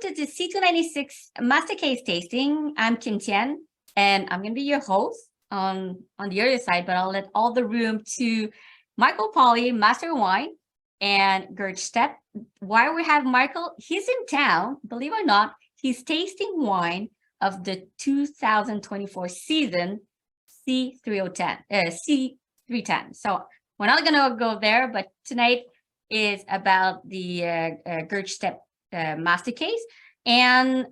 to the C296 Master Case Tasting. I'm Kim Tian, and I'm going to be your host on the other side, but I'll let all the room to Michael Palij, Master Wine, and Gerd Stepp. Why we have Michael, he's in town, believe it or not, he's tasting wine of the 2024 season C310. So we're not going to go there, but tonight is about the Gerd Stepp Master Case. And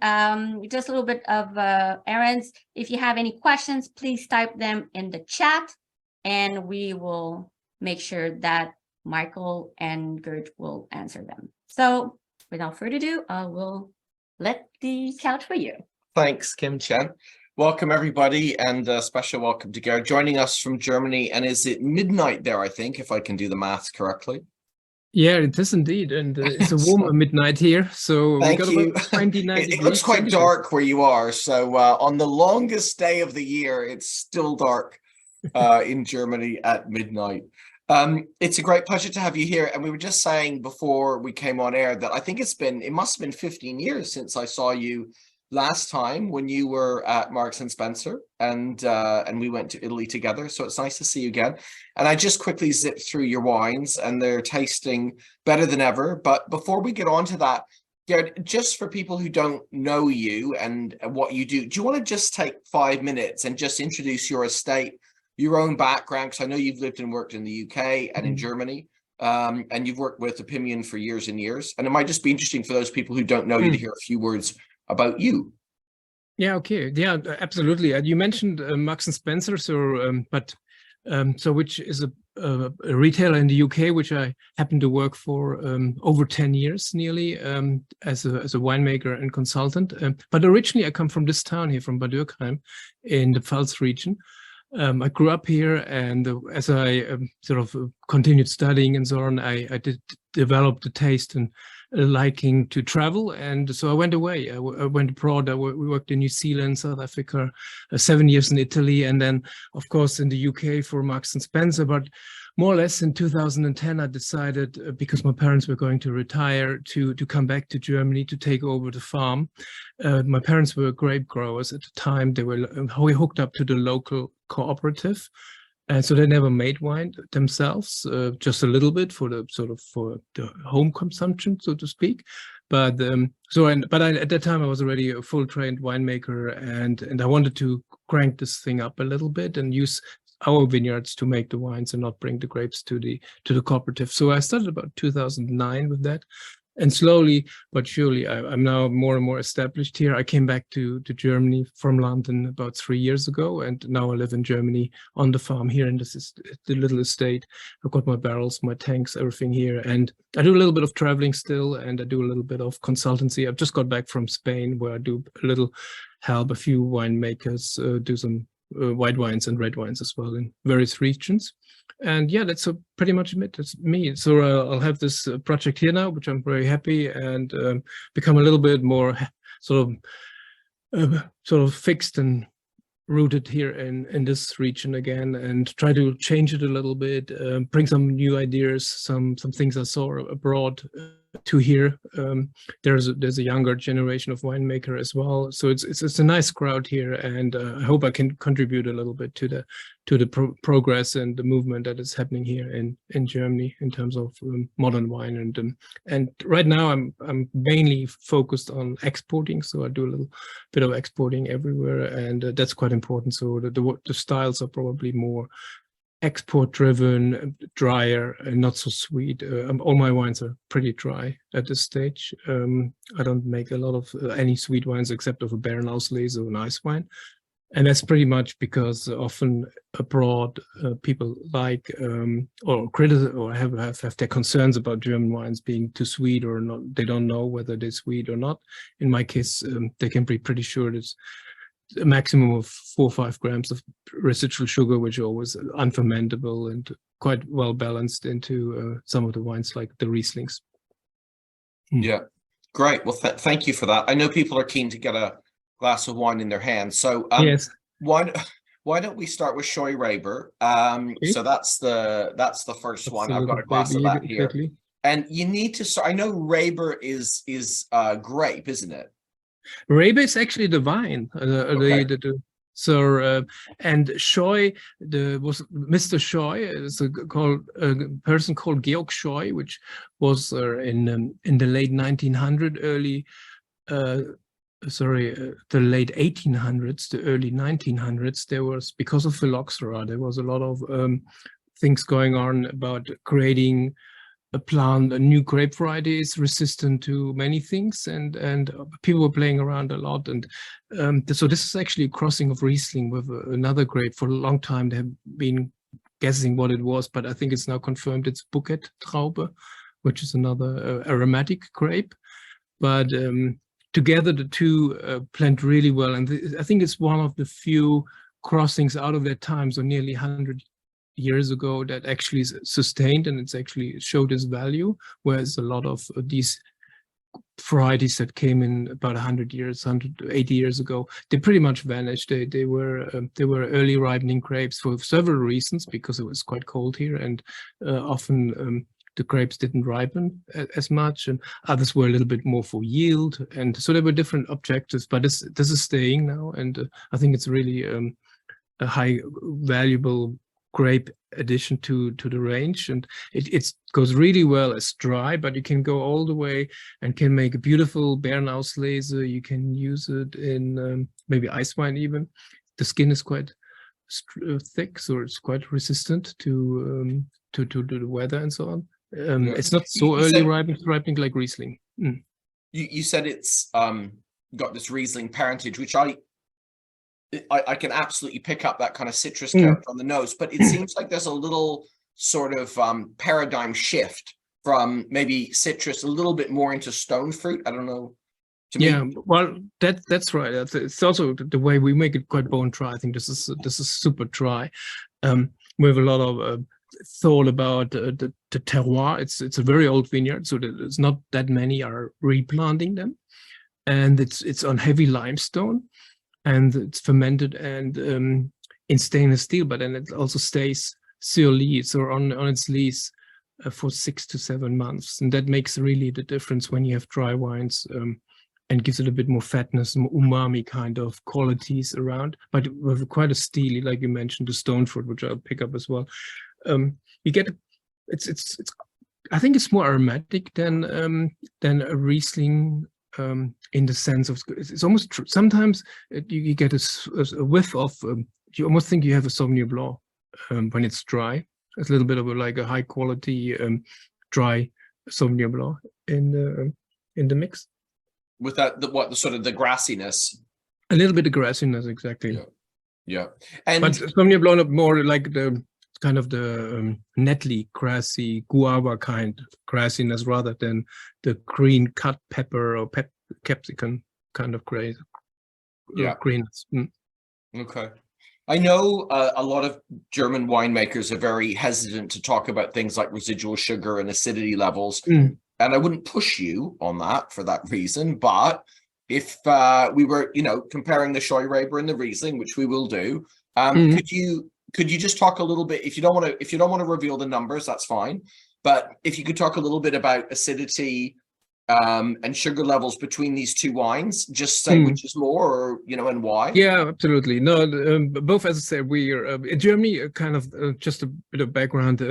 just a little bit of errands. If you have any questions, please type them in the chat, and we will make sure that Michael and Gerd will answer them. So without further ado, I will let the couch for you. Thanks, Kim Chen. Welcome, everybody, and a special welcome to Gerd, joining us from Germany. And is it midnight there, I think, if I can do the maths correctly? Yeah, it is indeed, and it's a warmer midnight here, so we got about 29 It looks quite dark where you are, so on the longest day of the year, it's still dark in Germany at midnight. It's a great pleasure to have you here, and we were just saying before we came on air that I think it must have been 15 years since I saw you last time when you were at Marks and Spencer, and we went to Italy together. So it's nice to see you again. And I just quickly zipped through your wines, and they're tasting better than ever. But before we get on to that, Gerd, just for people who don't know you and what you do you want to just take 5 minutes and just introduce your estate, your own background? Because I know you've lived and worked in the UK and in Germany, and you've worked with Opinion for years and years. And it might just be interesting for those people who don't know you to hear a few words about you. Yeah, okay. Yeah, absolutely. You mentioned Marks and Spencer, so which is a retailer in the UK, which I happen to work for over 10 years nearly as a winemaker and consultant. But originally I come from this town here, from Bad Dürkheim in the Pfalz region. I grew up here, and as I sort of continued studying and so on, I did develop the taste and liking to travel, and so I went away. I went abroad. We worked in New Zealand, South Africa, 7 years in Italy, and then of course in the UK for Marks and Spencer. But more or less in 2010, I decided, because my parents were going to retire, to come back to Germany to take over the farm. My parents were grape growers at the time. They were hooked up to the local cooperative. And so they never made wine themselves, just a little bit for the home consumption, so to speak. But at that time I was already a full trained winemaker, and I wanted to crank this thing up a little bit and use our vineyards to make the wines and not bring the grapes to the cooperative. So I started about 2009 with that. And slowly but surely, I'm now more and more established here. I came back to Germany from London about 3 years ago, and now I live in Germany on the farm here in the little estate. I've got my barrels, my tanks, everything here. And I do a little bit of traveling still, and I do a little bit of consultancy. I've just got back from Spain, where I do a little help a few winemakers do some white wines and red wines as well in various regions. And yeah, that's pretty much it. That's me. So I'll have this project here now, which I'm very happy, and become a little bit more sort of fixed and rooted here in this region again, and try to change it a little bit, bring some new ideas, some things I saw abroad to here. There's a younger generation of winemaker as well, so it's a nice crowd here, and I hope I can contribute a little bit to the progress and the movement that is happening here in Germany in terms of modern wine. And right now I'm mainly focused on exporting, so I do a little bit of exporting everywhere, and that's quite important. So the styles are probably more export driven, drier, and not so sweet. All my wines are pretty dry at this stage. I don't make a lot of any sweet wines except of a Beerenauslese or an ice wine. And that's pretty much because often abroad people like or criticize or have their concerns about German wines being too sweet or not. They don't know whether they're sweet or not. In my case, they can be pretty sure it's a maximum of 4 or 5 grams of residual sugar, which are always unfermentable and quite well balanced into some of the wines like the Rieslings. Yeah, great. Well, thank you for that. I know people are keen to get a glass of wine in their hands. So yes. Why don't we start with Scheurebe? Okay. So that's the first one. I've got a glass of that here. Exactly. And you need to, so I know Raber is grape, isn't it? Raber is actually the vine. Okay. And Scheu, was Mr. Scheu is a person called Georg Scheu, which was in the late 1900s, the late 1800s, the early 1900s. There was, because of phylloxera, there was a lot of things going on about creating a plant, a new grape variety is resistant to many things, and people were playing around a lot. And so this is actually a crossing of Riesling with another grape. For a long time they have been guessing what it was, but I think it's now confirmed it's Bouquet Traube, which is another aromatic grape. But together the two blend really well, and I think it's one of the few crossings out of their time, so nearly 100 years ago, that actually is sustained, and it's actually showed its value, whereas a lot of these varieties that came in about 100 years, 180 years ago, they pretty much vanished. They were early ripening grapes for several reasons, because it was quite cold here, and often the grapes didn't ripen as much, and others were a little bit more for yield, and so there were different objectives. But this is staying now, and I think it's really a high valuable grape addition to the range, and it goes really well as dry, but you can go all the way and can make a beautiful Bärenauslese. You can use it in maybe ice wine even. The skin is quite thick, so it's quite resistant to the weather and so on. It's not so early ripening like Riesling. You said it's got this Riesling parentage, which I can absolutely pick up that kind of citrus character on the nose, but it seems like there's a little sort of paradigm shift from maybe citrus a little bit more into stone fruit. I don't know. Well, that's right. It's also the way we make it quite bone dry. I think this is super dry. We have a lot of thought about the terroir. It's a very old vineyard, so there's not that many are replanting them, and it's on heavy limestone. And it's fermented and in stainless steel, but then it also stays sur lis, or on its lees for 6 to 7 months. And that makes really the difference when you have dry wines, and gives it a bit more fatness, more umami kind of qualities around. But with quite a steely, like you mentioned, the stone fruit, which I'll pick up as well. You get it's I think it's more aromatic than a Riesling. In the sense of it's almost true. Sometimes you get a whiff of you almost think you have a Sauvignon Blanc when it's dry. It's a little bit of like a high quality dry Sauvignon Blanc in the mix. With that, the sort of the grassiness. A little bit of grassiness, exactly. Yeah. But Sauvignon Blanc more like the kind of the nettly, grassy, guava kind grassiness, rather than the green cut pepper or capsicum kind of greenness. Okay. I know a lot of German winemakers are very hesitant to talk about things like residual sugar and acidity levels. And I wouldn't push you on that for that reason. But if we were, comparing the Scheu Raber and the Riesling, which we will do, could you just talk a little bit, if you don't want to reveal the numbers, that's fine. But if you could talk a little bit about acidity and sugar levels between these two wines, just say which is more, or and why. Yeah, absolutely. No, both, as I said, we are in Germany. Kind of just a bit of background.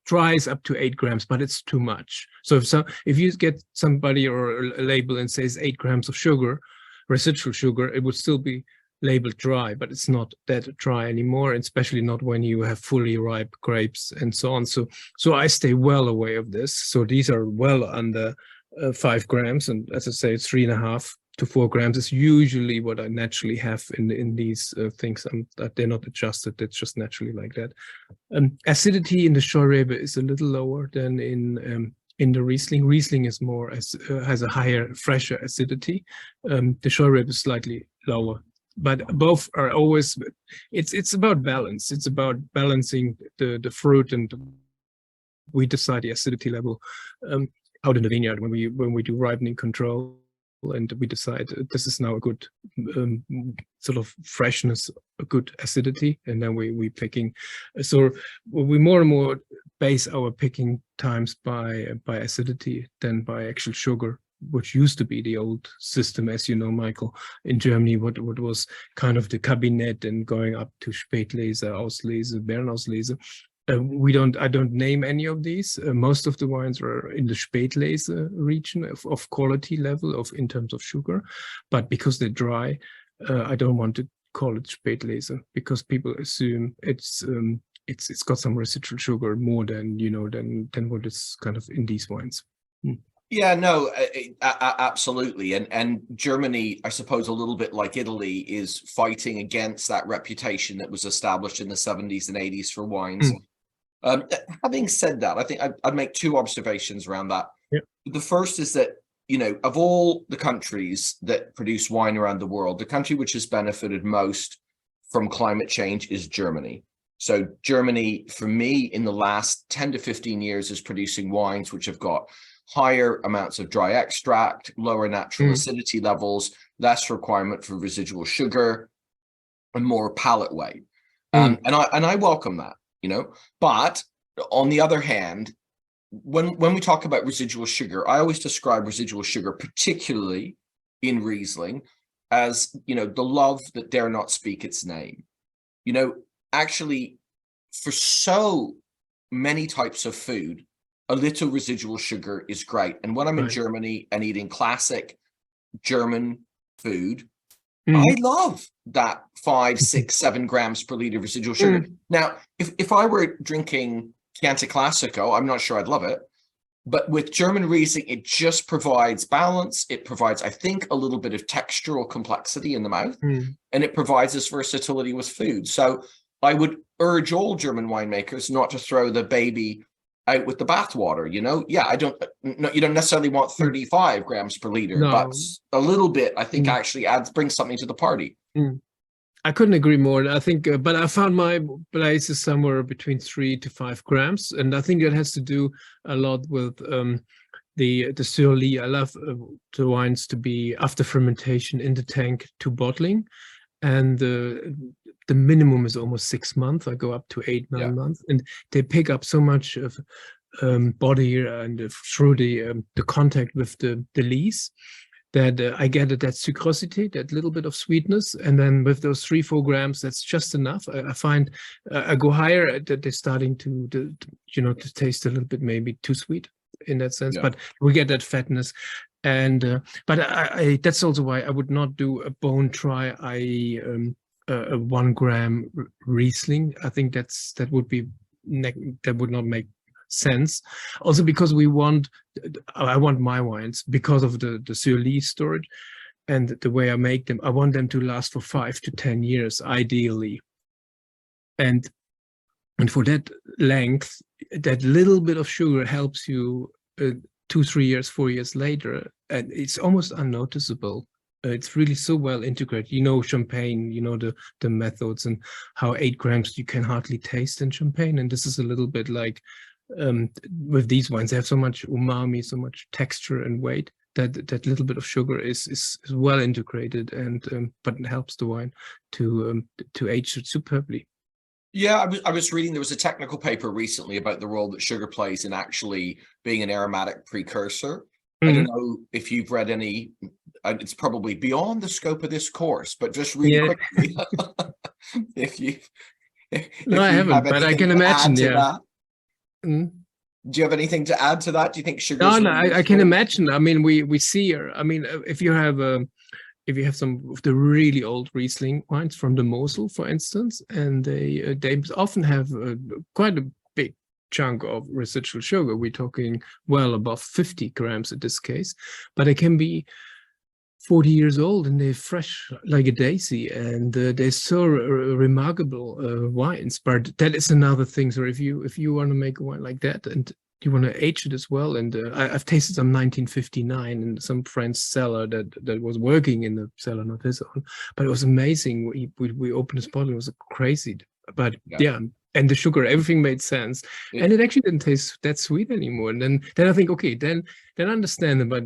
Dries up to 8 grams, but it's too much. So if you get somebody or a label and says 8 grams of sugar, residual sugar, it would still be labeled dry, but it's not that dry anymore, and especially not when you have fully ripe grapes and so on. So I stay well away of this. So these are well under 5 grams, and as I say, 3.5 to 4 grams is usually what I naturally have in these things. That they're not adjusted; it's just naturally like that. Acidity in the Scheu Raber is a little lower than in the Riesling. Riesling is more has a higher, fresher acidity. The Scheu Raber is slightly lower. But both are always, it's about balance. It's about balancing the fruit, and we decide the acidity level out in the vineyard when we do ripening control, and we decide this is now a good sort of freshness, a good acidity, and then we picking. So we more and more base our picking times by acidity than by actual sugar, which used to be the old system, as you know, Michael, in Germany, what was kind of the Kabinett and going up to Spätlese, Auslese, Bernauslese. I don't name any of these. Most of the wines are in the Spätlese region of quality level in terms of sugar, but because they're dry, I don't want to call it Spätlese because people assume it's got some residual sugar more than than what is kind of in these wines. Yeah, no, absolutely. And Germany, I suppose, a little bit like Italy, is fighting against that reputation that was established in the 70s and 80s for wines. Having said that, I think I'd make two observations around that. Yeah. The first is that, of all the countries that produce wine around the world, the country which has benefited most from climate change is Germany. So Germany, for me, in the last 10 to 15 years, is producing wines which have got higher amounts of dry extract, lower natural acidity levels, less requirement for residual sugar, and more palate weight. And I welcome that, But on the other hand, when we talk about residual sugar, I always describe residual sugar, particularly in Riesling, as the love that dare not speak its name. Actually, for so many types of food, a little residual sugar is great. And when I'm in Germany and eating classic German food, I love that 5, 6, 7 grams per liter residual sugar. Now, if I were drinking Chianti Classico, I'm not sure I'd love it. But with German Riesling, it just provides balance. It provides, I think, a little bit of textural complexity in the mouth, and it provides this versatility with food. So I would urge all German winemakers not to throw the baby out with the bathwater. Yeah, you don't necessarily want 35 grams per liter, but a little bit, I think, actually brings something to the party. I couldn't agree more. I think, but I found my place is somewhere between 3 to 5 grams, and I think that has to do a lot with the Sur-Lie. I love the wines to be after fermentation in the tank to bottling, and the minimum is almost 6 months. I go up to 8, 9 months, and they pick up so much of body and through the contact with the lees that I get that sucrosity, that little bit of sweetness, and then with those 3-4 grams, that's just enough. I find I go higher that they're starting to taste a little bit maybe too sweet in that sense, but we get that fatness. And but I that's also why I would not do a bone dry a 1 gram Riesling. I think that would not make sense. Also because I want my wines, because of the Sur-Lie storage and the way I make them, I want them to last for 5 to 10 years ideally. And for that length, that little bit of sugar helps you 2, 3 years, 4 years later, and it's almost unnoticeable. It's really so well integrated. Champagne, the methods and how 8 grams you can hardly taste in champagne. And this is a little bit like with these wines, they have so much umami, so much texture and weight that little bit of sugar is well integrated, and but it helps the wine to age it superbly. Yeah, I was reading, there was a technical paper recently about the role that sugar plays in actually being an aromatic precursor. I don't know if you've read any, it's probably beyond the scope of this course, but just really quickly, if I haven't, but I can imagine, Do you have anything to add to that? Do you think sugar? No, I can imagine. I mean, we see. I mean, if you have some of the really old Riesling wines from the Mosel, for instance, and they often have quite a big chunk of residual sugar. We're talking well above 50 grams in this case, but it can be 40 years old and they're fresh like a daisy, and they're so remarkable wines. But that is another thing. So if you want to make a wine like that and you want to age it as well, and I've tasted some 1959 in some friend's cellar that was working in the cellar, not his own, but it was amazing. We opened this bottle, it was crazy. But yeah. And the sugar, everything made sense, and it actually didn't taste that sweet anymore. And then I think, okay, then understand. But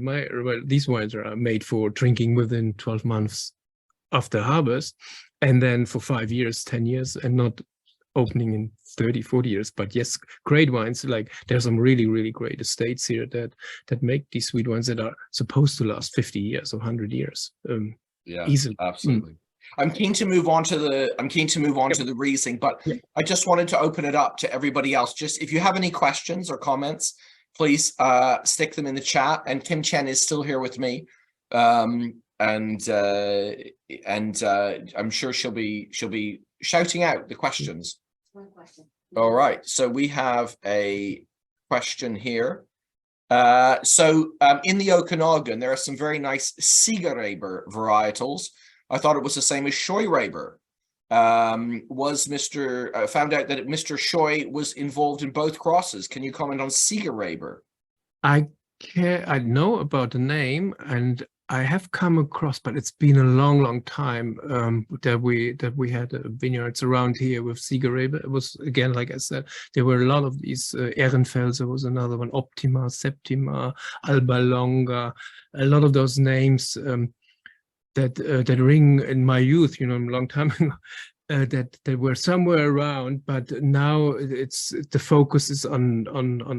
these wines are made for drinking within 12 months after harvest, and then for 5 years, 10 years, and not opening in 30, 40 years. But yes, great wines. Like there's some really, really great estates here that make these sweet wines that are supposed to last 50 years or 100 years. Yeah, easily. absolutely. I'm keen to move on to the Riesling, but I just wanted to open it up to everybody else. Just if you have any questions or comments, please stick them in the chat. And Kim Chen is still here with me, and I'm sure she'll be shouting out the questions. One question. All right, so we have a question here. In the Okanagan, there are some very nice Siegerreber varietals. I thought it was the same as Scheurebe. Found out that Mr. Scheu was involved in both crosses. Can you comment on Siegerreber? I know about the name, and I have come across, but it's been a long, long time that we had vineyards around here with Siegerreber. It was, again, like I said, there were a lot of these. Ehrenfelser was another one, Optima, Septima, Alba Longa, a lot of those names that ring in my youth, a long time ago. That they were somewhere around, but now the focus is on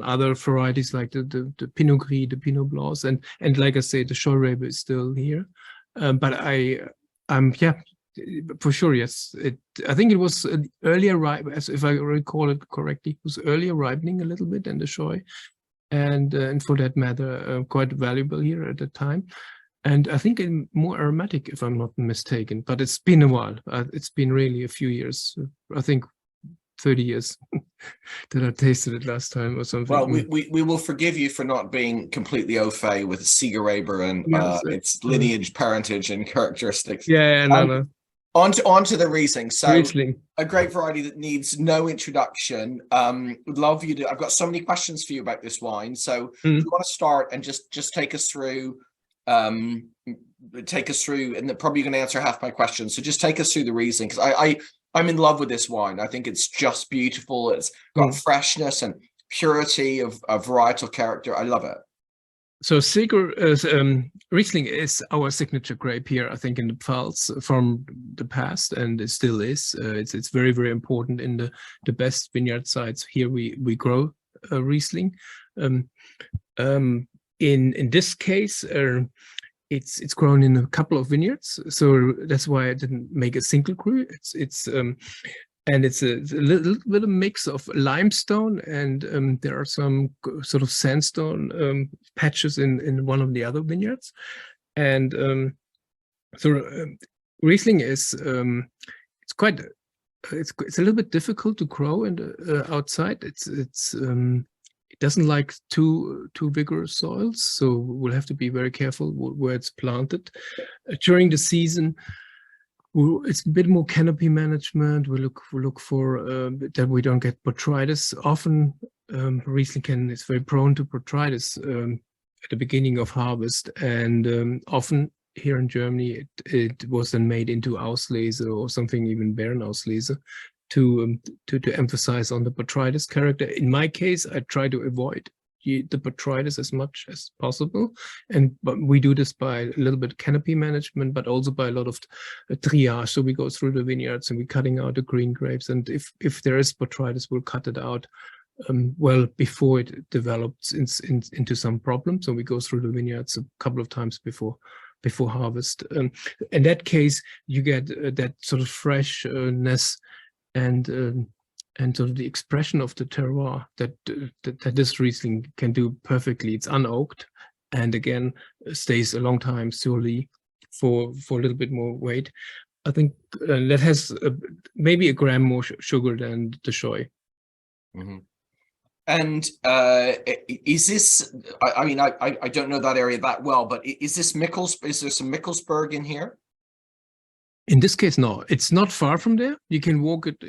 other varieties like the Pinot Gris, the Pinot Blancs, and like I say, the Scheurebe is still here. But for sure, yes. I think it was earlier ripe, if I recall it correctly, it was earlier ripening a little bit than the Scheu, and for that matter, quite valuable here at the time. And I think more aromatic, if I'm not mistaken, but it's been a while. It's been really a few years. I think 30 years that I tasted it last time or something. Well, we will forgive you for not being completely au fait with Siegerreber and its lineage, parentage, and characteristics. No. On to the Riesling. So Riesling. A great variety that needs no introduction. Would love you to. I've got so many questions for you about this wine. So if you want to start and just take us through. And probably going to answer half my questions. So just take us through the Riesling, because I'm in love with this wine. I think it's just beautiful. It's got freshness and purity of varietal character. I love it. So Riesling is our signature grape here, I think, in the Pfalz from the past, and it still is. It's very, very important in the best vineyard sites. Here we grow Riesling. In this case, it's grown in a couple of vineyards, so that's why I didn't make a single cru. It's a little bit of mix of limestone, and there are some sort of sandstone patches in one of the other vineyards. And Riesling is it's a little bit difficult to grow outside. It doesn't like too vigorous soils, so we'll have to be very careful where it's planted. During the season, it's a bit more canopy management. We look for that we don't get botrytis. Often Riesling is very prone to botrytis at the beginning of harvest, and often here in Germany it was then made into Auslese or something, even Beerenauslese, to emphasize on the botrytis character. In my case, I try to avoid the botrytis as much as possible, but we do this by a little bit of canopy management, but also by a lot of triage. So we go through the vineyards and we're cutting out the green grapes, and if there is botrytis, we'll cut it out well before it develops into some problem. So we go through the vineyards a couple of times before harvest. In that case, you get that sort of freshness and sort of the expression of the terroir that this Riesling can do perfectly. It's unoaked, and again stays a long time surely for a little bit more weight. I think that has maybe a gram more sugar than the Scheu. Mm-hmm. And is this? I mean, I don't know that area that well, but is this Is there some Mikkelsburg in here? In this case, no, it's not far from there. You can walk it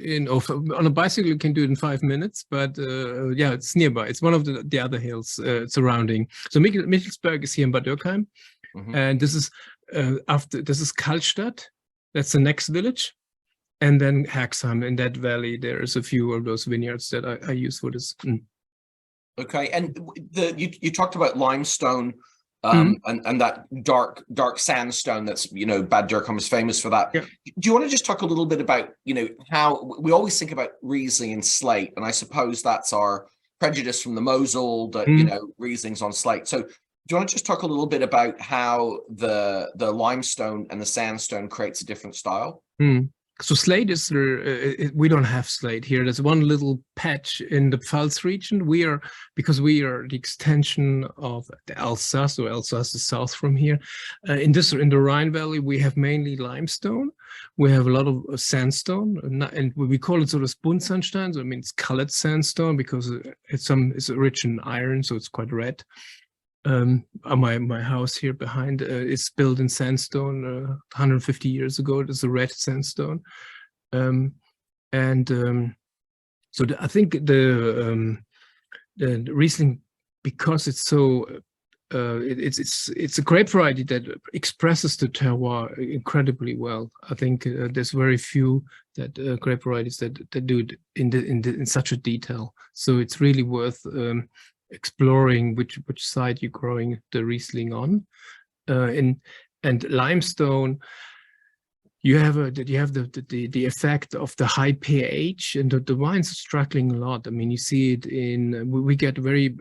on a bicycle. You can do it in 5 minutes, but yeah, it's nearby. It's one of the other hills surrounding. So Mikkelsburg is here in Bad Dürkheim, and this is Kallstadt. That's the next village, and then Herxheim. In that valley, there's a few of those vineyards that I use for this. Okay, and you talked about limestone and that dark sandstone that's, you know, Bad Dürkheim is famous for that. Yeah. Do you want to just talk a little bit about, you know, how we always think about Riesling and slate, and I suppose that's our prejudice from the Mosel that, you know, Riesling's on slate. So do you want to just talk a little bit about how the limestone and the sandstone creates a different style? So slate is, we don't have slate here. There's one little patch in the Pfalz region. Because we are the extension of the Alsace, so Alsace is south from here. In the Rhine Valley, we have mainly limestone. We have a lot of sandstone, and we call it sort of Buntsandstein. So it means colored sandstone because it's rich in iron, so it's quite red. My house here behind is built in sandstone 150 years ago. It is a red sandstone, so I think the Riesling, because it's so it's a grape variety that expresses the terroir incredibly well. I think there's very few grape varieties that do it in such a detail. So it's really worth exploring which side you're growing the Riesling on. And limestone, you have the effect of the high pH, and the wines are struggling a lot. I mean, you see it we get very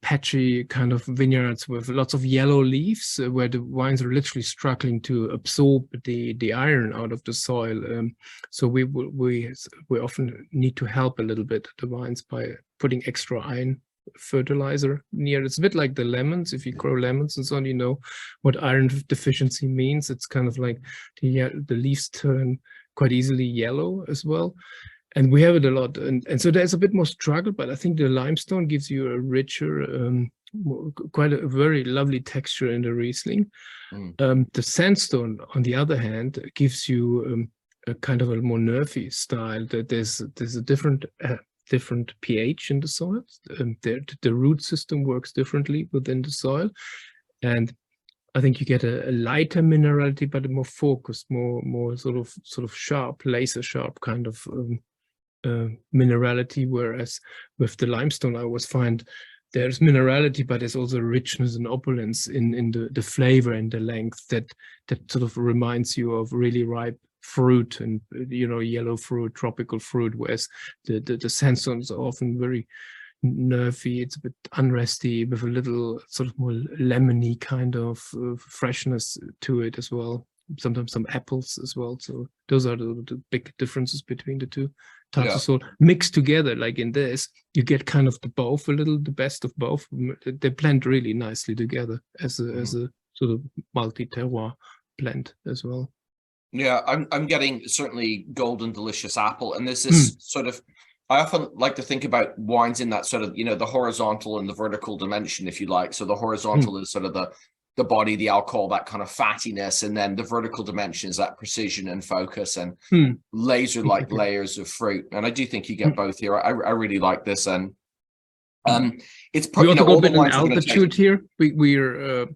patchy kind of vineyards with lots of yellow leaves, where the wines are literally struggling to absorb the iron out of the soil. So we often need to help a little bit the wines by putting extra iron fertilizer near. It's a bit like the lemons. If you grow lemons and so on, you know what iron deficiency means. It's kind of like the leaves turn quite easily yellow as well, and we have it a lot, and so there's a bit more struggle, but I think the limestone gives you a richer, quite a very lovely texture in the Riesling. The sandstone, on the other hand, gives you a kind of a more nervy style. That there's a different pH in the soil. The root system works differently within the soil, and I think you get a lighter minerality, but a more focused, more sort of sharp, laser sharp kind of minerality. Whereas with the limestone, I always find there's minerality, but there's also richness and opulence in the flavor and the length that sort of reminds you of really ripe fruit and, you know, yellow fruit, tropical fruit, whereas the sandstones are often very nervy. It's a bit unresty with a little sort of more lemony kind of freshness to it as well. Sometimes some apples as well. So those are the big differences between the two types of soil. Mixed together, like in this, you get kind of the best of both. They blend really nicely together as a sort of multi-terroir blend as well. Yeah, I'm getting certainly golden delicious apple, and there's this sort of, I often like to think about wines in that sort of, you know, the horizontal and the vertical dimension, if you like. So the horizontal is sort of the body, the alcohol, that kind of fattiness, and then the vertical dimension is that precision and focus and laser-like layers of fruit. And I do think you get both here. I really like this, and it's probably, you know, all the wines altitude here. We're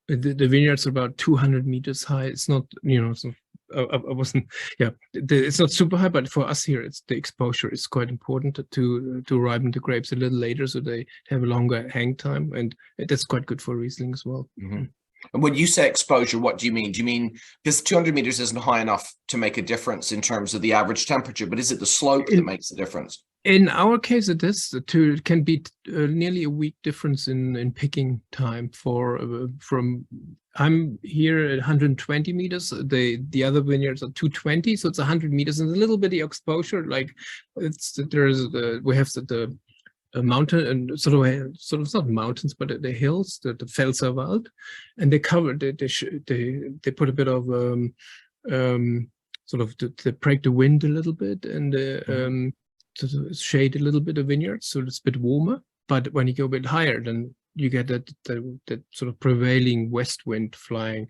the vineyards are about 200 meters high. It's not, you know, so I wasn't, it's not super high, but for us here, it's the exposure is quite important to ripen the grapes a little later, so they have a longer hang time, and that's quite good for Riesling as well. And when you say exposure, what do you mean? Do you mean, because 200 meters isn't high enough to make a difference in terms of the average temperature, but is it the slope that makes the difference? In our case, it is. It can be nearly a week difference in picking time from. I'm here at 120 meters. The other vineyards are 220, so it's 100 meters and a little bit of exposure. Like we have the mountain and sort of not mountains, but the hills, the Pfälzerwald, and they cover. They put a bit of sort of to break the wind a little bit and. To shade a little bit of vineyards, so it's a bit warmer. But when you go a bit higher, then you get that sort of prevailing west wind flowing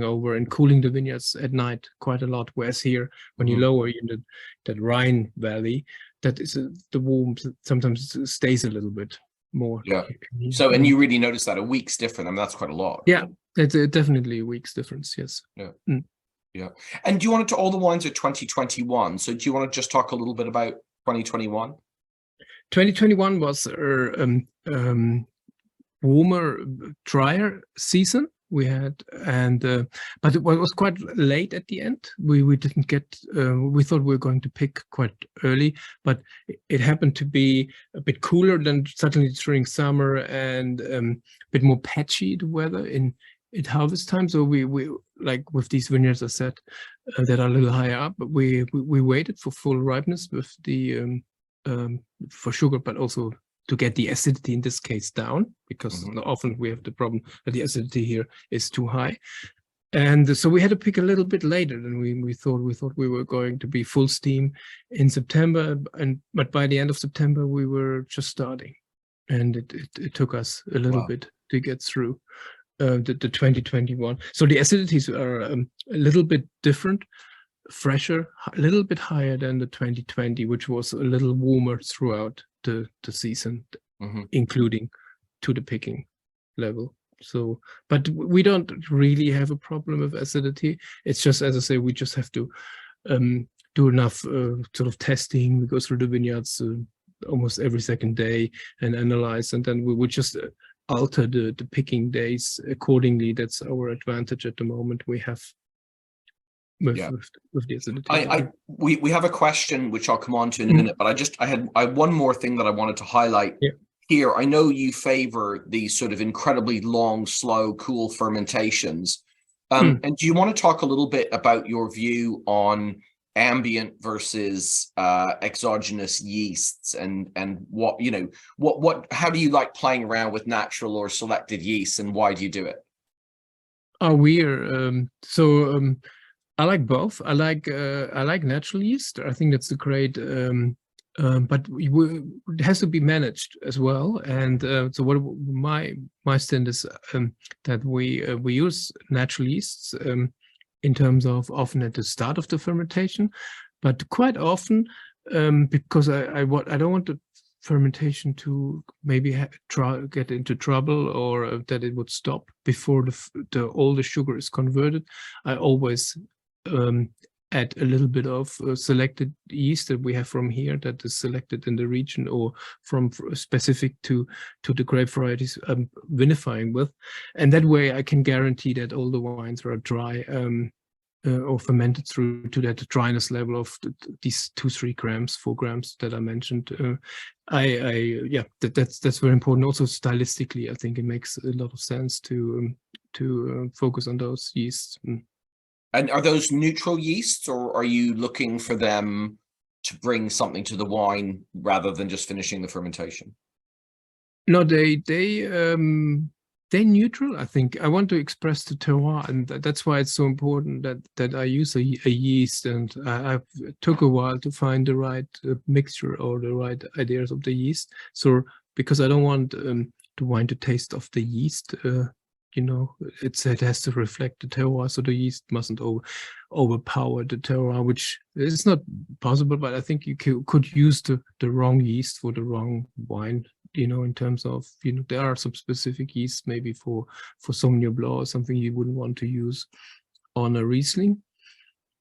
over and cooling the vineyards at night quite a lot. Whereas here, when you lower in that Rhine Valley, that is the warmth sometimes stays a little bit more. Yeah. So, and you really notice that a week's different. I mean, that's quite a lot. Yeah, it's definitely a week's difference. Yes. Yeah. Yeah. And do you want to? All the wines are 2021. So, do you want to just talk a little bit about 2021? 2021 was warmer, drier season we had, and but it was quite late at the end. We didn't get. We thought we were going to pick quite early, but it happened to be a bit cooler than suddenly during summer, and a bit more patchy the weather at harvest time. So we like with these vineyards, I said, that are a little higher up, but we waited for full ripeness with the for sugar, but also to get the acidity in this case down, because often we have the problem that the acidity here is too high. And so we had to pick a little bit later than we thought. We thought we were going to be full steam in September, but by the end of September we were just starting, and it took us a little bit to get through the 2021. So the acidities are a little bit different, fresher, a little bit higher than the 2020, which was a little warmer throughout the season, including to the picking level. So, but we don't really have a problem with acidity. It's just, as I say, we just have to do enough sort of testing. We go through the vineyards almost every second day and analyze, and then we would just alter the picking days accordingly. That's our advantage at the moment we have with the acidity. We have a question which I'll come on to in a minute, but I had one more thing that I wanted to highlight here. I know you favor these sort of incredibly long, slow, cool fermentations. And do you want to talk a little bit about your view on ambient versus exogenous yeasts, and what, you know, how do you like playing around with natural or selected yeasts, and why do you do it? I like both. I like natural yeast. I think that's a great, but it has to be managed as well. And so what my stand is that we use natural yeasts in terms of often at the start of the fermentation, but quite often because I don't want the fermentation to maybe get into trouble, or that it would stop before all the sugar is converted. I always add a little bit of selected yeast that we have from here, that is selected in the region or from specific to the grape varieties I'm vinifying with, and that way I can guarantee that all the wines are dry or fermented through to that dryness level of these 2-3 grams, 4 grams that I mentioned. That's very important. Also stylistically, I think it makes a lot of sense to focus on those yeasts. And are those neutral yeasts, or are you looking for them to bring something to the wine rather than just finishing the fermentation? No, they're neutral. I think I want to express the terroir, and that's why it's so important that I use a yeast. And I took a while to find the right mixture or the right ideas of the yeast. So because I don't want the wine to taste of the yeast. You know, it has to reflect the terroir, so the yeast mustn't overpower the terroir, which is not possible. But I think you could use the wrong yeast for the wrong wine. You know, in terms of, you know, there are some specific yeasts maybe for Sauvignon Blanc or something you wouldn't want to use on a Riesling.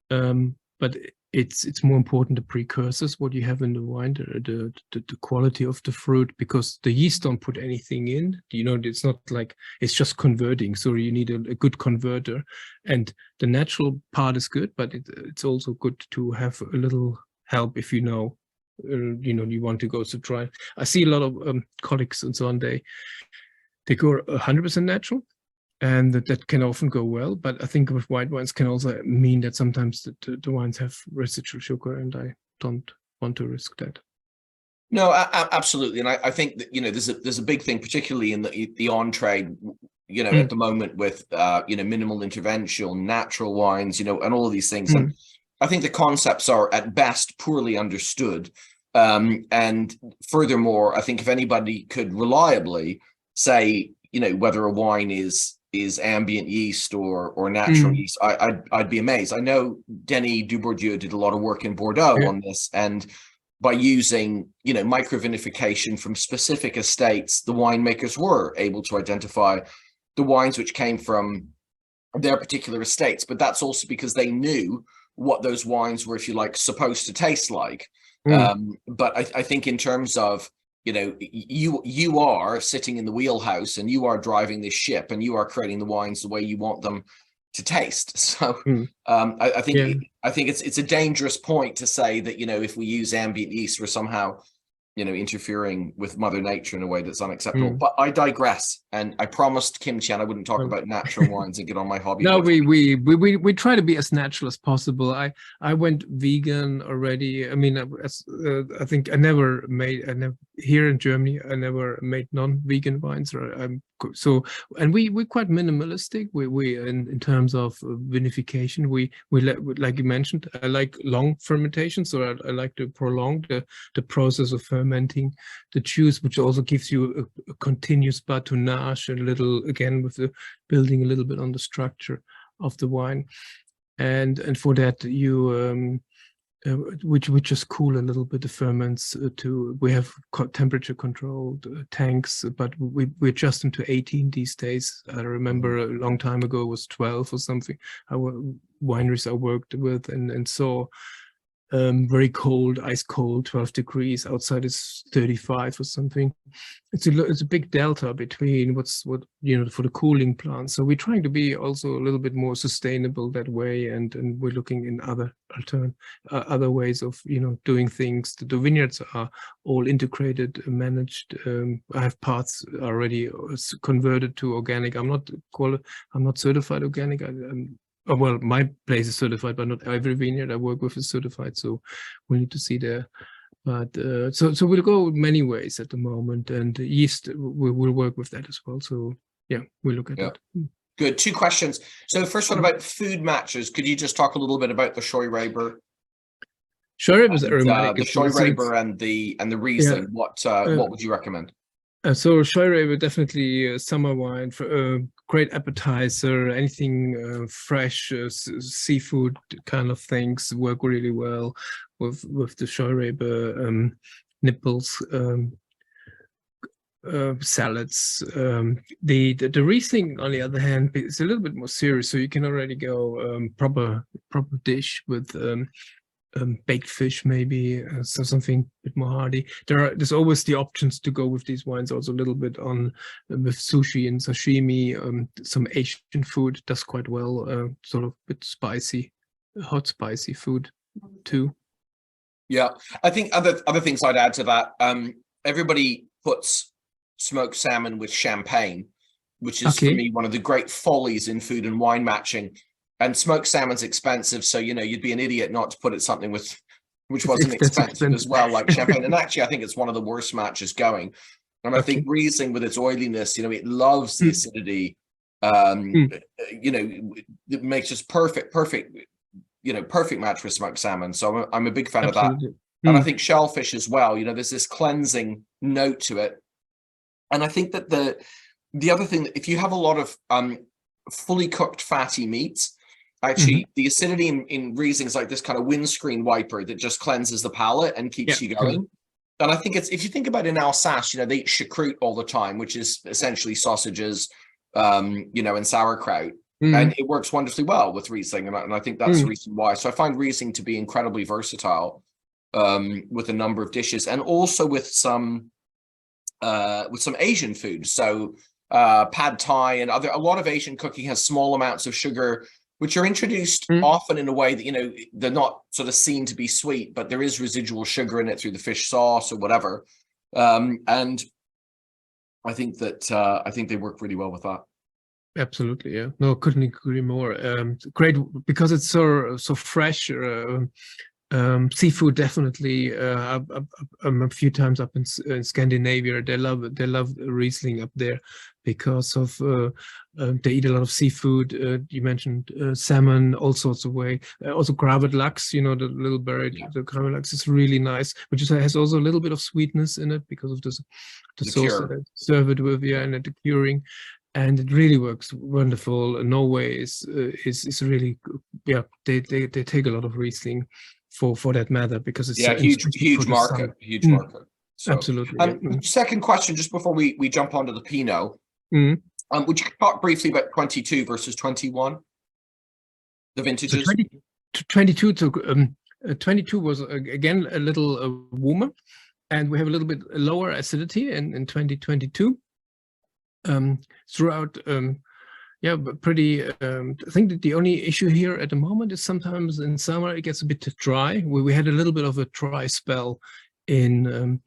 But it's more important the precursors, what you have in the wine, the quality of the fruit, because the yeast don't put anything in. You know, it's not like it's just converting. So you need a good converter, and the natural part is good, but it's also good to have a little help if you know you want to go to dry. I see a lot of colleagues and so on. They go 100% natural. And that can often go well, but I think with white wines can also mean that sometimes the wines have residual sugar, and I don't want to risk that. No, absolutely, and I think that, you know, there's a big thing, particularly in the on-trade, you know, at the moment with you know, minimal intervention, natural wines, you know, and all of these things, and I think the concepts are at best poorly understood, and furthermore, I think if anybody could reliably say, you know, whether a wine is ambient yeast or natural yeast, I'd be amazed. I know Denis Dubourdieu did a lot of work in Bordeaux on this, and by using, you know, microvinification from specific estates, the winemakers were able to identify the wines which came from their particular estates. But that's also because they knew what those wines were, if you like, supposed to taste like. But I think in terms of you know, you are sitting in the wheelhouse and you are driving this ship and you are creating the wines the way you want them to taste. So I think it's a dangerous point to say that, you know, if we use ambient yeast, we're somehow, you know, interfering with Mother Nature in a way that's unacceptable. But I digress, and I promised Kim Chan I wouldn't talk about natural wines and get on my hobby. No, we try to be as natural as possible. I went vegan already. I mean, I think here in Germany I never made non-vegan wines. And we're quite minimalistic. We in terms of vinification, we like you mentioned, I like long fermentation, so I like to prolong the process of fermenting the juice, which also gives you a continuous batonnage, a little, again, with the building a little bit on the structure of the wine. And for that you which just cool a little bit the ferments we have temperature controlled tanks, but we adjust them to 18 these days. I remember a long time ago it was 12 or something. Wineries I worked with and saw very cold, ice cold, 12 degrees. Outside is 35 or something. It's a big delta between what you know, for the cooling plant. So we're trying to be also a little bit more sustainable that way, and we're looking in other ways of, you know, doing things. The vineyards are all integrated, managed. I have parts already converted to organic. I'm not certified organic. Well, my place is certified, but not every vineyard I work with is certified. So we need to see there. But so we'll go many ways at the moment, and yeast we'll work with that as well. So yeah, we'll look at that. Good. 2 questions. So the first one about food matches. Could you just talk a little bit about the Scheurebe? Scheurebe is aromatic. The Scheurebe and the Riesling. Yeah. What would you recommend? So Scheurebe, definitely summer wine for great appetizer. Anything fresh, seafood kind of things work really well with the Scheurebe nipples, salads. The Riesling, on the other hand, is a little bit more serious. So you can already go proper dish with baked fish, maybe, so something a bit more hearty. There's always the options to go with these wines also a little bit on with sushi and sashimi. Some Asian food does quite well, sort of a bit spicy, hot spicy food too. Yeah, I think other things I'd add to that. Everybody puts smoked salmon with champagne, which is for me one of the great follies in food and wine matching. And smoked salmon's expensive, so, you know, you'd be an idiot not to put it something with which wasn't expensive as well, like champagne. And actually, I think it's one of the worst matches going. And I think Riesling, with its oiliness, you know, it loves the acidity. You know, it makes just perfect, you know, perfect match with smoked salmon. So I'm a big fan of that. And I think shellfish as well. You know, there's this cleansing note to it. And I think that the other thing, if you have a lot of fully cooked fatty meats, actually the acidity in Riesling is like this kind of windscreen wiper that just cleanses the palate and keeps you going. And I think it's, if you think about in Alsace, you know, they eat choucroute all the time, which is essentially sausages, you know, and sauerkraut. And it works wonderfully well with Riesling. And I think that's the reason why. So I find Riesling to be incredibly versatile with a number of dishes, and also with some Asian food. So pad thai and a lot of Asian cooking has small amounts of sugar, which are introduced often in a way that, you know, they're not sort of seen to be sweet, but there is residual sugar in it through the fish sauce or whatever. And I think they work really well with that. Absolutely, yeah. No, couldn't agree more. Great, because it's so fresh. Seafood, definitely. A few times up in Scandinavia, they love Riesling up there because of they eat a lot of seafood. You mentioned salmon, all sorts of way. Also gravid lachs, you know, the little bird. The gravid lachs is really nice, which has also a little bit of sweetness in it because of the sauce that I serve it with, and the curing. And it really works wonderful. Norway is really, they take a lot of Riesling for that matter, because it's huge market. So, absolutely. Second question, just before we jump onto the Pinot, would you talk briefly about 22 versus 21, the vintages? So 22 was again a little warmer. and we have a little bit lower acidity in 2022. Throughout, yeah, but pretty. I think that the only issue here at the moment is sometimes in summer it gets a bit dry. We had a little bit of a dry spell in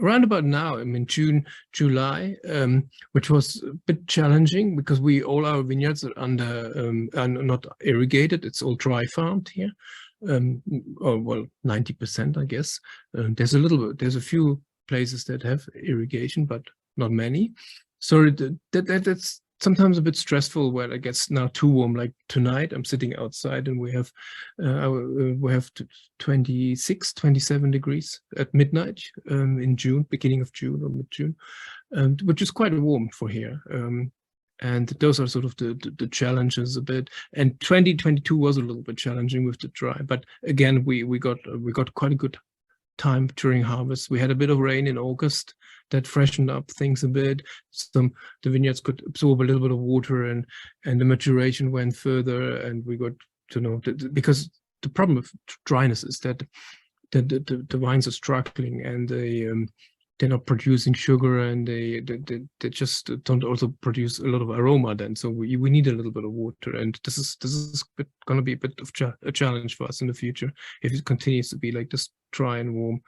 around about now, I mean June, July, which was a bit challenging because all our vineyards are are not irrigated. It's all dry farmed here. Or well, 90%, I guess. There's a few places that have irrigation, but not many. So that's sometimes a bit stressful when it gets now too warm. Like tonight, I'm sitting outside and we have 26, 27 degrees at midnight in June, beginning of June or mid-June, which is quite warm for here. And those are sort of the challenges a bit. And 2022 was a little bit challenging with the dry, but again, we got quite a good time during harvest. We had a bit of rain in August that freshened up things a bit. The vineyards could absorb a little bit of water, and the maturation went further. And we got to know that, because the problem with dryness is that the vines are struggling, and they're not producing sugar, and they just don't also produce a lot of aroma then. So we need a little bit of water, and this is going to be a bit of a challenge for us in the future if it continues to be like this dry and warm.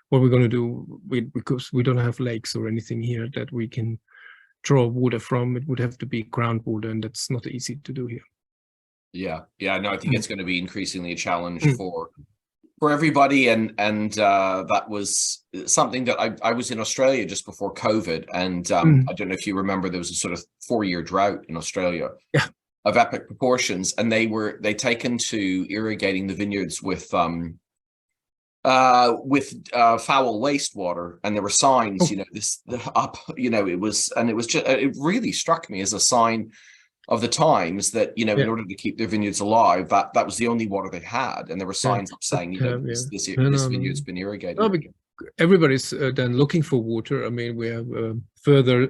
What we're going to do, because we don't have lakes or anything here that we can draw water from, it would have to be groundwater, and that's not easy to do here. Yeah, no, I think it's going to be increasingly a challenge for everybody, and that was something that I was in Australia just before COVID, and I don't know if you remember, there was a sort of 4-year drought in Australia of epic proportions, and they taken to irrigating the vineyards with foul wastewater, and there were signs, it really struck me as a sign of the times that, in order to keep their vineyards alive, that was the only water they had, and there were signs up saying, this vineyard's been irrigated. Everybody's then looking for water. I mean, we have further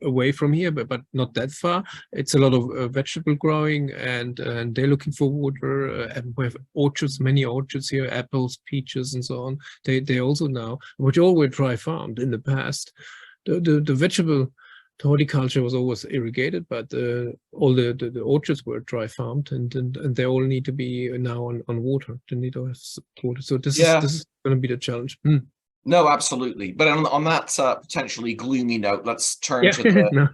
away from here, but not that far. It's a lot of vegetable growing, and they're looking for water. And we have orchards, many orchards here, apples, peaches, and so on. They also now, which all were dry farmed in the past. The vegetable, the horticulture was always irrigated, but all the orchards were dry farmed, and they all need to be now on water. They need to have water. So this is going to be the challenge. No, absolutely. But on that potentially gloomy note, let's turn to the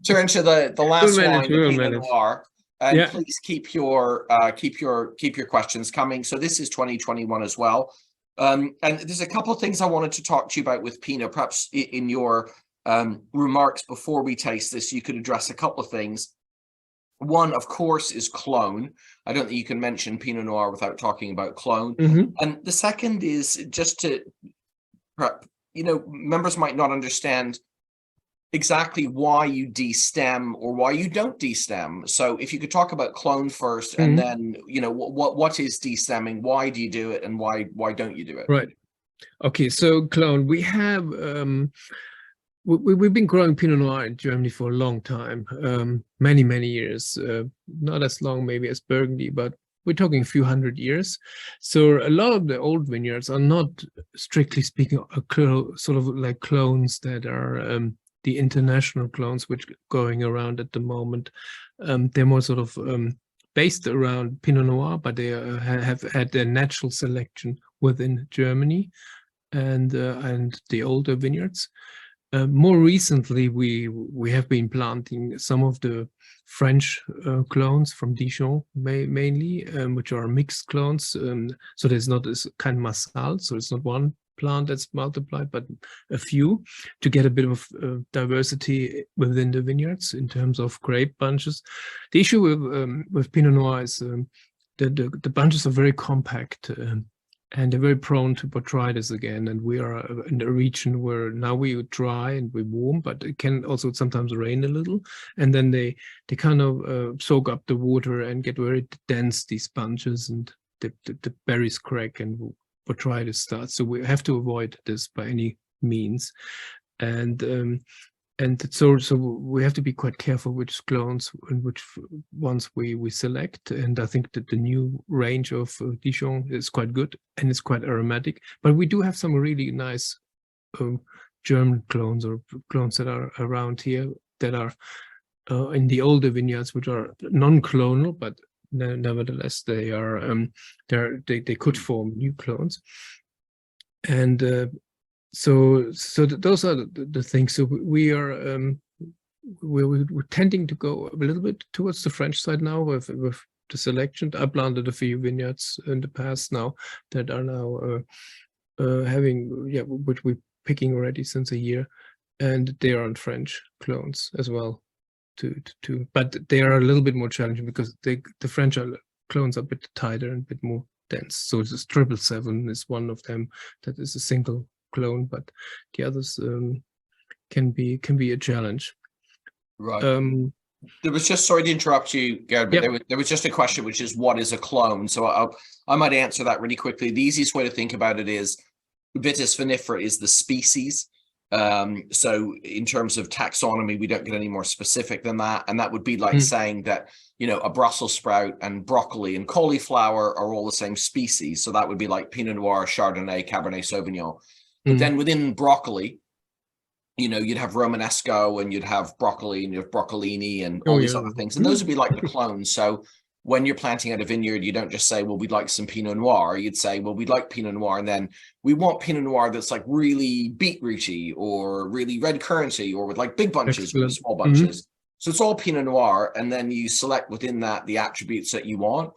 turn to the last wine, the Pinot Noir. And please keep your questions coming. So this is 2021 as well. And there's a couple of things I wanted to talk to you about with Pinot. Perhaps in your remarks before we taste this, you could address a couple of things. One, of course, is clone. I don't think you can mention Pinot Noir without talking about clone. And the second is just to, members might not understand exactly why you destem or why you don't destem. So if you could talk about clone first, and then, what is destemming? Why do you do it, and why don't you do it? Right. Okay. So clone, we have. We've been growing Pinot Noir in Germany for a long time, many years, not as long maybe as Burgundy, but we're talking a few hundred years. So a lot of the old vineyards are not, strictly speaking, sort of like clones that are the international clones which are going around at the moment. They're more sort of based around Pinot Noir, but they have had their natural selection within Germany and the older vineyards. More recently, we have been planting some of the French clones from Dijon mainly, which are mixed clones. So there's not this kind of massal, so it's not one plant that's multiplied, but a few, to get a bit of diversity within the vineyards in terms of grape bunches. The issue with Pinot Noir is that the bunches are very compact. And they're very prone to botrytis again. And we are in a region where now we dry and we warm, but it can also sometimes rain a little. And then they kind of soak up the water and get very dense, these bunches, and the berries crack and botrytis starts. So we have to avoid this by any means. And And so we have to be quite careful which clones and which ones we select. And I think that the new range of Dijon is quite good and it's quite aromatic. But we do have some really nice German clones or clones that are around here that are in the older vineyards, which are non-clonal, but nevertheless they are they could form new clones. And so those are the things. So we're tending to go a little bit towards the French side now with the selection. I planted a few vineyards in the past now that are now having, which we're picking already since a year, and they are on French clones as well. But they are a little bit more challenging because the French clones are a bit tighter and a bit more dense. So it's 777 is one of them that is a single clone, but the others can be a challenge. Right. There was just, sorry to interrupt you, Gerd, but there was just a question, which is, what is a clone? So I might answer that really quickly. The easiest way to think about it is Vitis vinifera is the species. So in terms of taxonomy, we don't get any more specific than that. And that would be like saying that, you know, a Brussels sprout and broccoli and cauliflower are all the same species. So that would be like Pinot Noir, Chardonnay, Cabernet Sauvignon. But then within broccoli, you know, you'd have Romanesco and you'd have broccoli and you have broccolini and all these other things. And those would be like the clones. So when you're planting out a vineyard, you don't just say, well, we'd like some Pinot Noir. You'd say, well, we'd like Pinot Noir. And then we want Pinot Noir that's like really beetrooty or really red curranty or with like big bunches, really small bunches. So it's all Pinot Noir. And then you select within that the attributes that you want.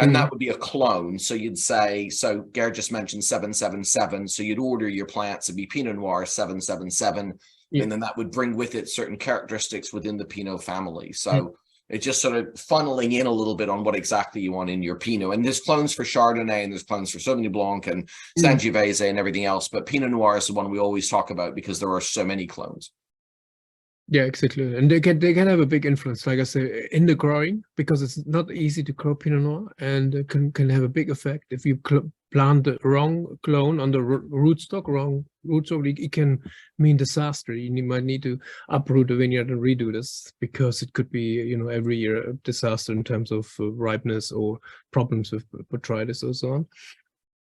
And that would be a clone. So you'd say, so Gerd just mentioned 777. So you'd order your plants to be Pinot Noir 777. And then that would bring with it certain characteristics within the Pinot family. So it's just sort of funneling in a little bit on what exactly you want in your Pinot. And there's clones for Chardonnay and there's clones for Sauvignon Blanc and Sangiovese and everything else. But Pinot Noir is the one we always talk about because there are so many clones. Yeah, exactly. And they can have a big influence, like I say, in the growing, because it's not easy to grow Pinot Noir, and can have a big effect if you plant the wrong clone on the rootstock, it can mean disaster. You might need to uproot the vineyard and redo this because it could be, you know, every year a disaster in terms of ripeness or problems with botrytis or so on.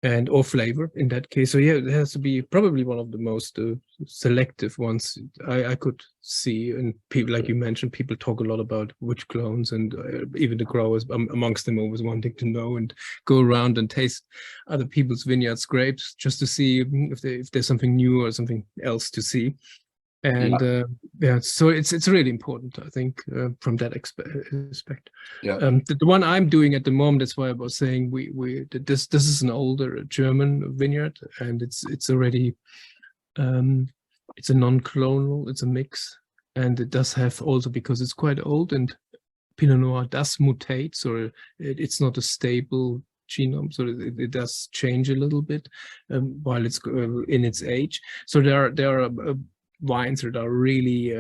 And or flavor in that case. So yeah, it has to be probably one of the most selective ones I could see. And people, like you mentioned, people talk a lot about which clones, and even the growers amongst them always wanting to know and go around and taste other people's vineyards grapes just to see if there's something new or something else to see. And so it's really important, I think, from that aspect. The one I'm doing at the moment, that's why I was saying this is an older German vineyard, and it's already it's a non-clonal, it's a mix, and it does have also, because it's quite old and Pinot Noir does mutate, so it's not a stable genome, so it does change a little bit while it's in its age. So there are wines that are really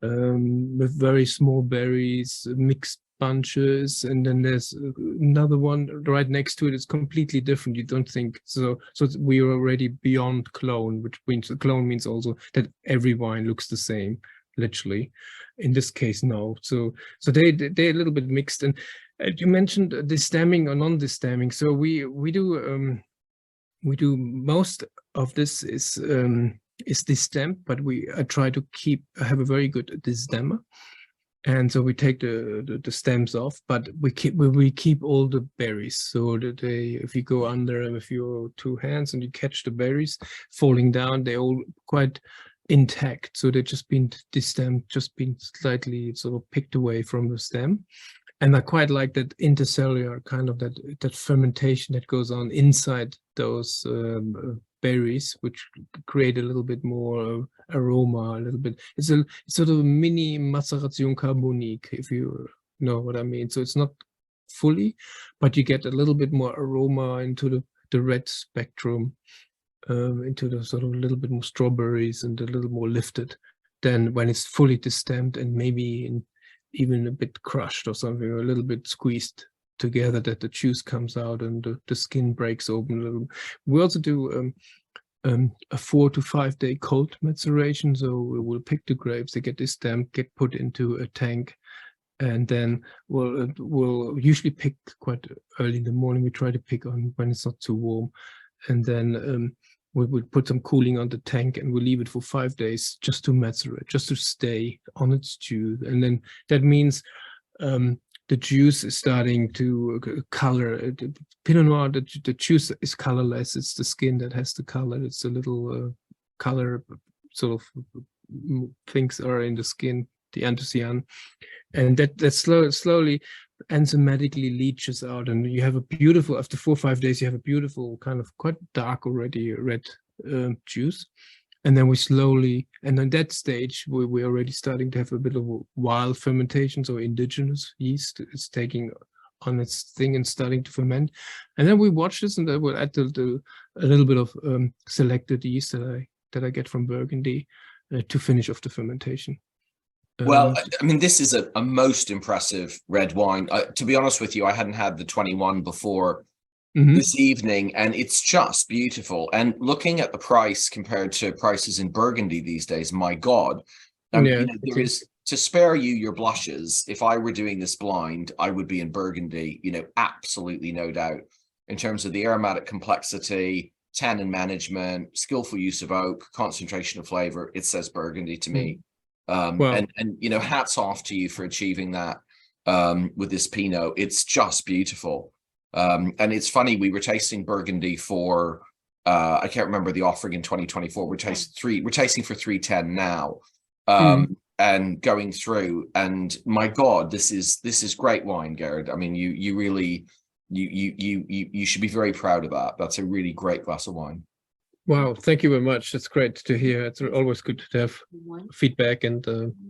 with very small berries, mixed bunches, and then there's another one right next to it. It's completely different. You don't think so. So we are already beyond clone, which means the clone means also that every wine looks the same, literally. In this case, no. So they're a little bit mixed. And you mentioned destemming or non-destemming. So we do most of this is destemmed, but I try to have a very good destemmer, and so we take the stems off, but we keep all the berries, so that if you go under them with your two hands and you catch the berries falling down, they're all quite intact, so they've just been destemmed, just been slightly sort of picked away from the stem. And I quite like that intercellular kind of that fermentation that goes on inside those berries, which create a little bit more aroma, a little bit. It's sort of a mini maceration carbonique, if you know what I mean. So it's not fully, but you get a little bit more aroma into the red spectrum, into the sort of a little bit more strawberries and a little more lifted than when it's fully destemmed and maybe even a bit crushed or something, or a little bit squeezed together, that the juice comes out and the skin breaks open a little. We also do a 4 to 5 day cold maceration. So we'll pick the grapes, they get stamped, get put into a tank, and then we'll usually pick quite early in the morning. We try to pick on when it's not too warm, and then we put some cooling on the tank, and we leave it for 5 days just to macerate, just to stay on its juice. And then that means the juice is starting to color. Pinot Noir, the juice is colorless. It's the skin that has the color. It's a little color sort of things are in the skin, the anthocyane, and that slowly enzymatically leaches out, and you have a beautiful, after 4 or 5 days, you have a beautiful kind of quite dark already red juice. And then we slowly, and on that stage, we're already starting to have a bit of a wild fermentation, so indigenous yeast is taking on its thing and starting to ferment. And then we watch this, and then we'll add a little bit of selected yeast that I get from Burgundy to finish off the fermentation. Well, I mean, this is a most impressive red wine. To be honest with you, I hadn't had the 21 before this evening, and it's just beautiful. And looking at the price compared to prices in Burgundy these days, my God, you know, there is, to spare you your blushes, if I were doing this blind, I would be in Burgundy, you know, absolutely no doubt, in terms of the aromatic complexity, tannin management, skillful use of oak, concentration of flavor. It says Burgundy to me. And you know, hats off to you for achieving that with this Pinot. It's just beautiful. And it's funny, we were tasting Burgundy for I can't remember the offering in 2024. We're tasting for 310 now, and going through, and my God, this is great wine, Gerd. I mean, you really you should be very proud of that. That's a really great glass of wine. Wow, thank you very much. It's great to hear. It's always good to have feedback, and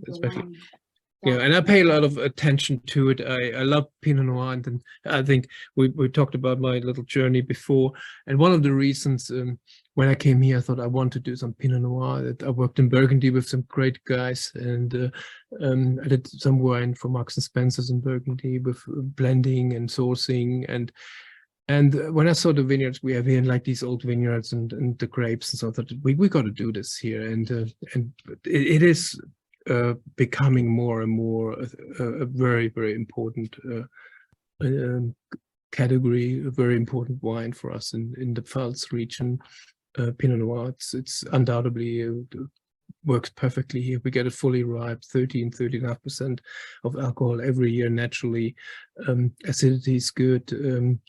especially, yeah, and I pay a lot of attention to it. I love Pinot Noir, and then I think we talked about my little journey before. And one of the reasons when I came here, I thought I want to do some Pinot Noir. That I worked in Burgundy with some great guys, and I did some wine for Marks and Spencer's in Burgundy with blending and sourcing. And when I saw the vineyards we have here, like these old vineyards and the grapes, and so I thought we got to do this here. And it is becoming more and more a very, very important category, a very important wine for us in the Pfalz region. Pinot Noir, it's undoubtedly works perfectly here. We get it fully ripe, 13.5% of alcohol every year naturally. Acidity is good.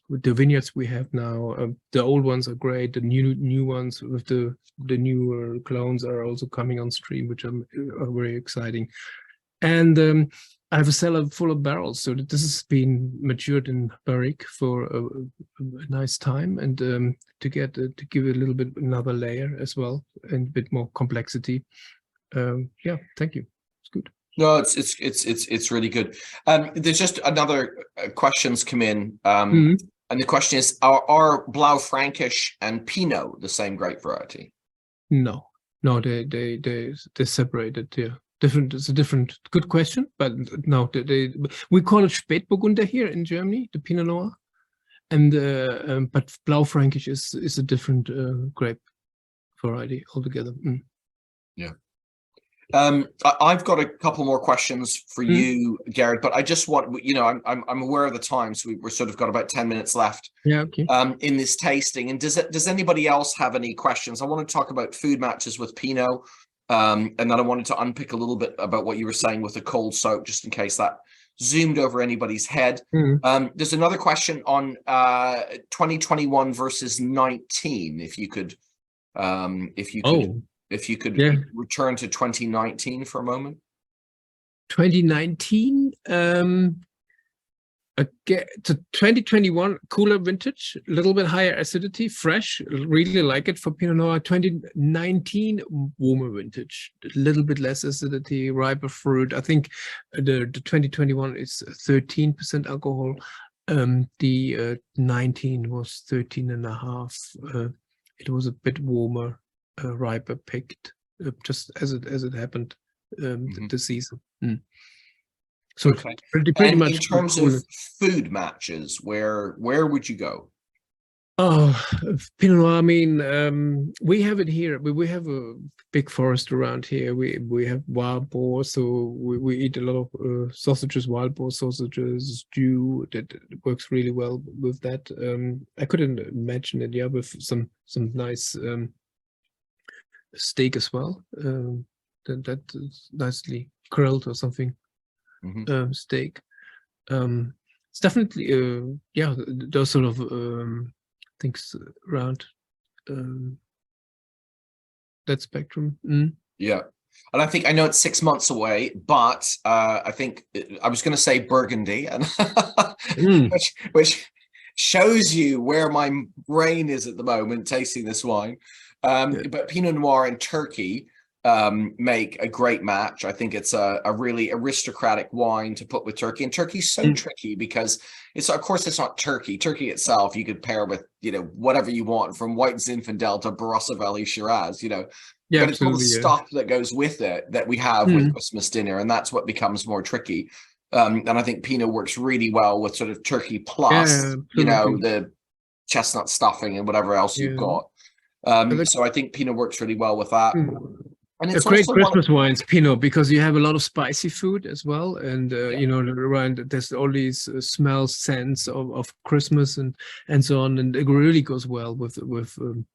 With the vineyards we have now, the old ones are great. The new ones with the newer clones are also coming on stream, which are very exciting. And I have a cellar full of barrels, so that this has been matured in barrique for a nice time, and to give it a little bit another layer as well, and a bit more complexity. Yeah, thank you. It's good. No, it's really good. There's just another questions come in, and the question is: Are Blaufränkisch and Pinot the same grape variety? No, they're separated. Yeah. It's a different, good question, but no, we call it Spätburgunder here in Germany, the Pinot Noir, and but Blaufränkisch is a different grape variety altogether. Yeah. I've got a couple more questions for you, Gerd, but I just want, you know, I'm aware of the time, so we're sort of got about 10 minutes left. Yeah, okay. In this tasting, and does anybody else have any questions? I want to talk about food matches with Pinot. And then I wanted to unpick a little bit about what you were saying with the cold soak, just in case that zoomed over anybody's head. There's another question on 2021 versus 19. If you could return to 2019 for a moment. 2019. Okay, so 2021 cooler vintage, a little bit higher acidity, fresh, really like it for Pinot Noir. 2019 warmer vintage, a little bit less acidity, riper fruit. I think the 2021 is 13% alcohol. The 19 was 13.5. It was a bit warmer, riper picked, just as it happened this season. So okay. pretty much in terms of food matches, where would you go? Oh, Pinot Noir. I mean, we have it here. We have a big forest around here. We have wild boar, so we eat a lot of sausages, wild boar sausages, stew. That works really well with that. I couldn't imagine it, yeah, with some nice steak as well. That is nicely grilled or something. Steak. It's definitely yeah, those sort of things around that spectrum. Yeah. And I think, I know it's 6 months away, but I think I was going to say Burgundy, and which shows you where my brain is at the moment tasting this wine. But Pinot Noir and Turkey make a great match. I think it's a really aristocratic wine to put with Turkey, and Turkey's so tricky because it's, of course, it's not Turkey. Turkey itself you could pair with, you know, whatever you want, from white Zinfandel to Barossa Valley Shiraz, you know. Yeah, but it's all the stuff that goes with it that we have with Christmas dinner, and that's what becomes more tricky. And I think Pinot works really well with sort of Turkey plus, you know, the chestnut stuffing and whatever else you've got. So I think Pinot works really well with that. And it's a great Christmas wines, Pinot, because you have a lot of spicy food as well, and you know, around there's all these smells, scents of Christmas and so on, and it really goes well with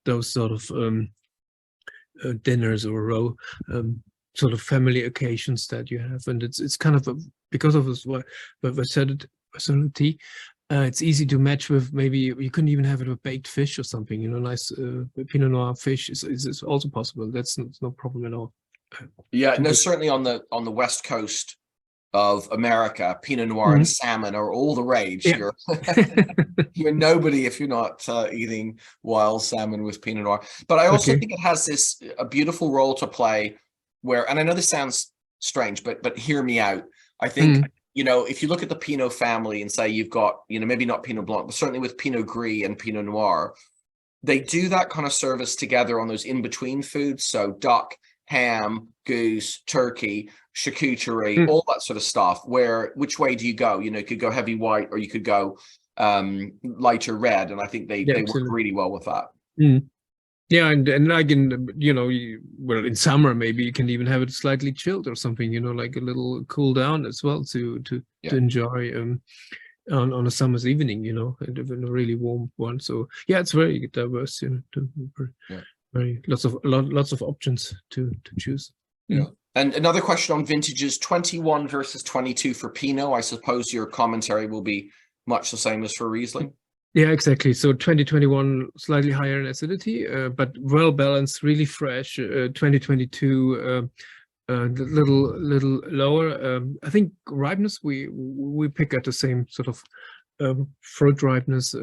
those sort of dinners or sort of family occasions that you have, and it's kind of because of this versatility. It's easy to match with, maybe you couldn't even have it with baked fish or something, you know, nice Pinot Noir fish is also possible. That's no problem at all. Yeah, no, certainly on the west coast of America, Pinot Noir and salmon are all the rage. Yeah. You're nobody if you're not eating wild salmon with Pinot Noir. But I also think it has a beautiful role to play where, and I know this sounds strange, but hear me out. I think, you know, if you look at the Pinot family and say you've got, you know, maybe not Pinot Blanc, but certainly with Pinot Gris and Pinot Noir, they do that kind of service together on those in-between foods. So duck, ham, goose, turkey, charcuterie, all that sort of stuff, where which way do you go? You know, you could go heavy white or you could go lighter red. And I think they work really well with that. Yeah, and like in, you know, well, in summer maybe you can even have it slightly chilled or something, you know, like a little cool down as well to enjoy on a summer's evening, you know, and a really warm one. So yeah, it's very diverse, you know, very lots of options to choose. Yeah. And another question on vintages, 21 versus 22 for Pinot. I suppose your commentary will be much the same as for Riesling. Yeah, exactly. So 2021 slightly higher in acidity, but well balanced, really fresh. 2022 little lower. I think ripeness we pick at the same sort of fruit ripeness,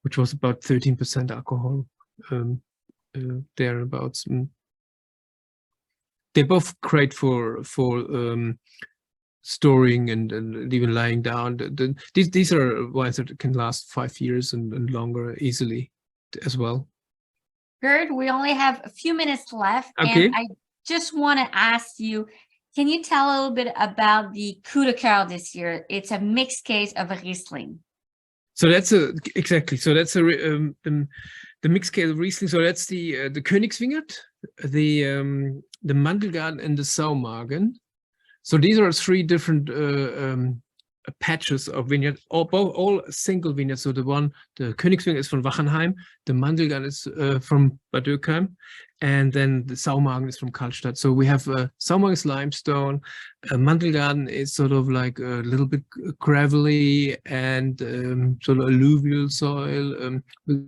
which was about 13% alcohol thereabouts. They're both great for storing and even lying down. These are wines that can last 5 years and longer easily as well. Gerd, we only have a few minutes left, okay. And I just want to ask you, can you tell a little bit about the coup de cœur this year? It's a mixed case of a Riesling. So that's exactly. So that's the mixed case of Riesling. So that's the Königswingerd, the Mandelgarten, and the Saumagen. So these are 3 different patches of vineyard, all single vineyards. So the Königswingerd is from Wachenheim, the Mandelgarten is from Bad Dürkheim, and then the Saumagen is from Karlstadt. So we have Saumagen is limestone, Mandelgarten is sort of like a little bit gravelly and sort of alluvial soil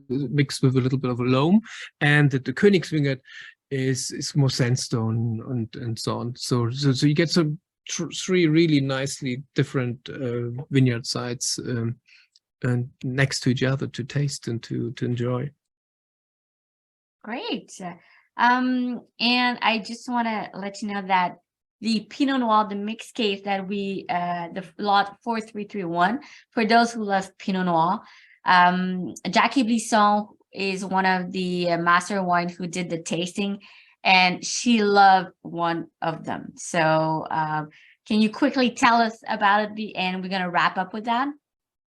mixed with a little bit of a loam, and the Königswingerd is more sandstone and so on. So you get some 3 really nicely different vineyard sites and next to each other to taste and to enjoy. Great. And I just want to let you know that the Pinot Noir, the mixed case that we, the lot 4331, for those who love Pinot Noir, Jackie Blisson is one of the master wine who did the tasting, and she loved one of them. So can you quickly tell us about it, and we're going to wrap up with that?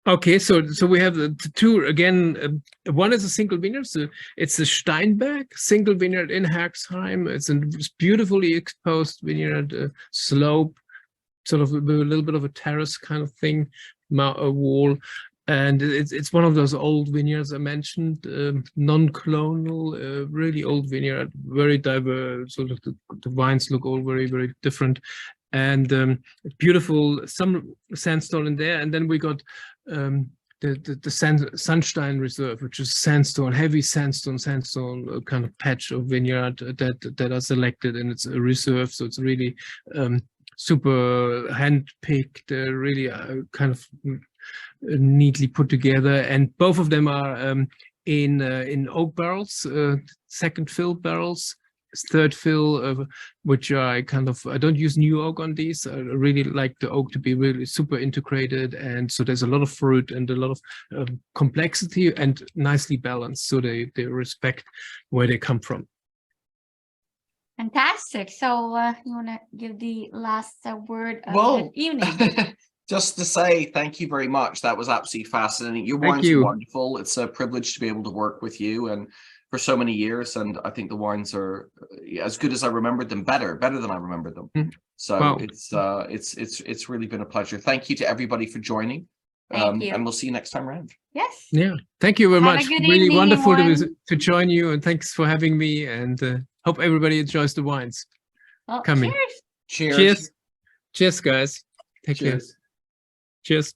Okay, so we have the two again. One is a single vineyard. So it's a Steinberg single vineyard in Herxheim. It's a beautifully exposed vineyard, slope, sort of a little bit of a terrace kind of thing, a wall, and it's one of those old vineyards I mentioned, non-colonial, really old vineyard, very diverse. Sort of the vines look all very, very different, and beautiful some sandstone in there, and then we got the Sandstein Reserve, which is sandstone, heavy sandstone kind of patch of vineyard that are selected, and it's a reserve, so it's really super hand-picked, really kind of neatly put together, and both of them are in oak barrels, second fill barrels, third fill, which I don't use new oak on these. I really like the oak to be really super integrated, and so there's a lot of fruit and a lot of complexity and nicely balanced, so they respect where they come from. Fantastic. So you want to give the last word of Well, the evening? just to say thank you very much. That was absolutely fascinating. Your Thank wines you. are wonderful. It's a privilege to be able to work with you and for so many years. And I think the wines are as good as I remembered them, better than I remembered them. So Wow. it's really been a pleasure. Thank you to everybody for joining. Thank you. And we'll see you next time around. Yes. Yeah, thank you very Have a much. good Really evening, wonderful everyone. to join you, and thanks for having me, and hope everybody enjoys the wines. Well, Coming. cheers. Cheers. Cheers, guys. Take care. Cheers. Cheers.